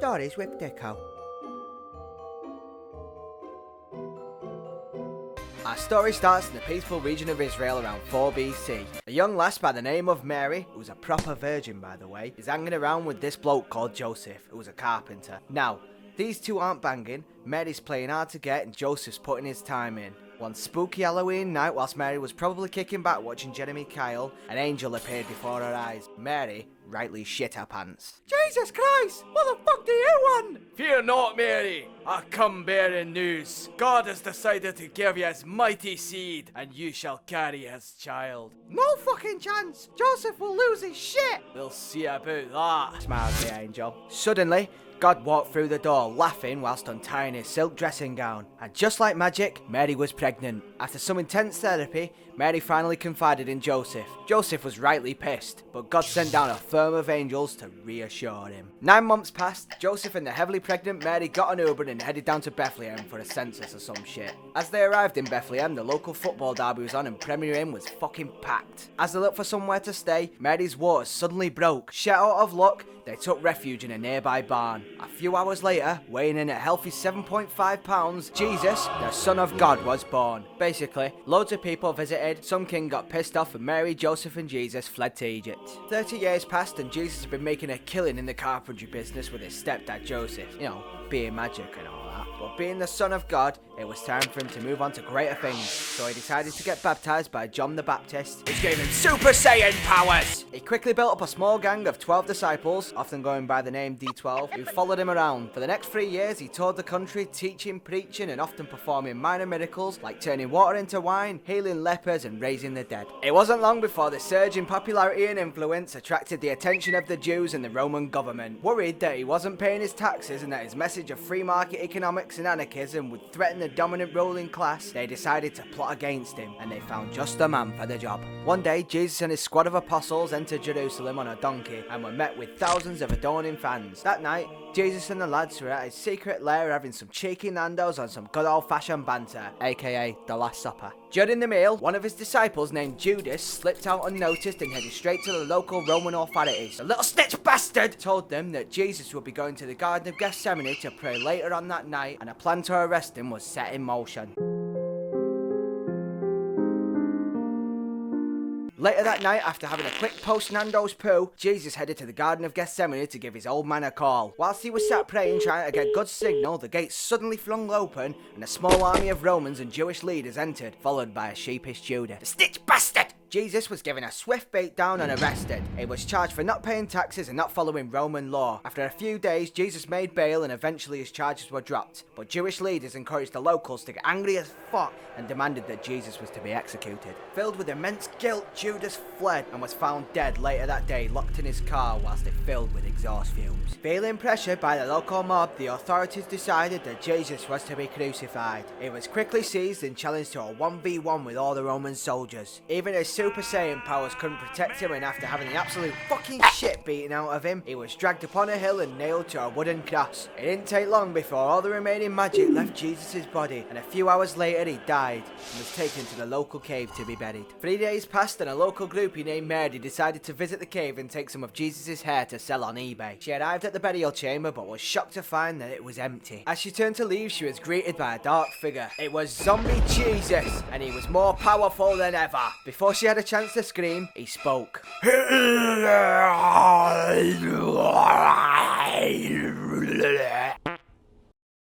Stories with Dicko. Our story starts in the peaceful region of Israel around 4 BC. A young lass by the name of Mary, who's a proper virgin by the way, is hanging around with this bloke called Joseph, who's a carpenter. Now, these two aren't banging, Mary's playing hard to get and Joseph's putting his time in. One spooky Halloween night, whilst Mary was probably kicking back watching Jeremy Kyle, an angel appeared before her eyes. Mary rightly shit her pants. Jesus Christ! What the fuck do you want? Fear not, Mary. I come bearing news. God has decided to give you his mighty seed, and you shall carry his child. No fucking chance! Joseph will lose his shit! We'll see about that, smiled the angel. Suddenly, God walked through the door, laughing whilst untying his silk dressing gown. And just like magic, Mary was pregnant. After some intense therapy, Mary finally confided in Joseph. Joseph was rightly pissed, but God sent down a firm of angels to reassure him. 9 months passed, Joseph and the heavily pregnant Mary got an Uber and headed down to Bethlehem for a census or some shit. As they arrived in Bethlehem, the local football derby was on and Premier Inn was fucking packed. As they looked for somewhere to stay, Mary's waters suddenly broke. Shit out of luck, they took refuge in a nearby barn. A few hours later, weighing in at a healthy 7.5 pounds, Jesus, the Son of God, was born. Basically, loads of people visited, some king got pissed off and Mary, Joseph and Jesus fled to Egypt. 30 years passed and Jesus had been making a killing in the carpentry business with his stepdad Joseph. You know, being magic and all that. But being the Son of God, it was time for him to move on to greater things. So he decided to get baptized by John the Baptist, which gave him Super Saiyan powers! He quickly built up a small gang of 12 disciples, often going by the name D12, who followed him around. For the next 3 years, he toured the country teaching, preaching, and often performing minor miracles like turning water into wine, healing lepers, and raising the dead. It wasn't long before the surge in popularity and influence attracted the attention of the Jews and the Roman government. Worried that he wasn't paying his taxes and that his message of free market economics and anarchism would threaten the dominant ruling class, they decided to plot against him, and they found just the man for the job. One day, Jesus and his squad of apostles entered Jerusalem on a donkey and were met with thousands of adoring fans. That night, Jesus and the lads were at his secret lair having some cheeky Nando's and some good old-fashioned banter, aka the Last Supper. During the meal, one of his disciples named Judas slipped out unnoticed and headed straight to the local Roman authorities. The little snitch bastard told them that Jesus would be going to the Garden of Gethsemane to pray later on that night, and a plan to arrest him was set in motion. Later that night, after having a quick post-Nando's poo, Jesus headed to the Garden of Gethsemane to give his old man a call. Whilst he was sat praying trying to get good signal, the gates suddenly flung open and a small army of Romans and Jewish leaders entered, followed by a sheepish Judas. The snitch bastard! Jesus was given a swift beatdown and arrested. He was charged for not paying taxes and not following Roman law. After a few days, Jesus made bail and eventually his charges were dropped. But Jewish leaders encouraged the locals to get angry as fuck and demanded that Jesus was to be executed. Filled with immense guilt, Judas fled and was found dead later that day, locked in his car whilst it filled with exhaust fumes. Feeling pressured by the local mob, the authorities decided that Jesus was to be crucified. He was quickly seized and challenged to a 1v1 with all the Roman soldiers. Even his Super Saiyan powers couldn't protect him, and after having the absolute fucking shit beaten out of him, he was dragged upon a hill and nailed to a wooden cross. It didn't take long before all the remaining magic left Jesus' body, and a few hours later he died and was taken to the local cave to be buried. 3 days passed and a local groupie named Mary decided to visit the cave and take some of Jesus' hair to sell on eBay. She arrived at the burial chamber but was shocked to find that it was empty. As she turned to leave, she was greeted by a dark figure. It was Zombie Jesus, and he was more powerful than ever. Before she had a chance to scream, he spoke.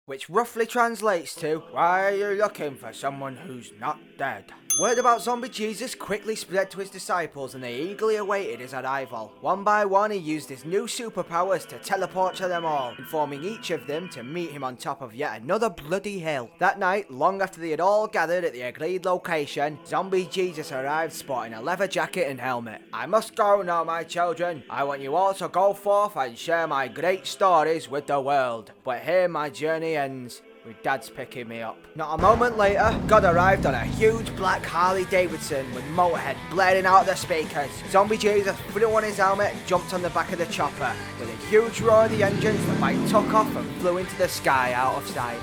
Which roughly translates to, why are you looking for someone who's not dead? Word about Zombie Jesus quickly spread to his disciples and they eagerly awaited his arrival. One by one he used his new superpowers to teleport to them all, informing each of them to meet him on top of yet another bloody hill. That night, long after they had all gathered at the agreed location, Zombie Jesus arrived sporting a leather jacket and helmet. I must go now, my children. I want you all to go forth and share my great stories with the world. But here my journey ends, with Dad's picking me up. Not a moment later, God arrived on a huge black Harley Davidson with Motorhead blaring out the speakers. Zombie Jesus threw on his helmet and jumped on the back of the chopper. With a huge roar of the engines, the bike took off and flew into the sky out of sight.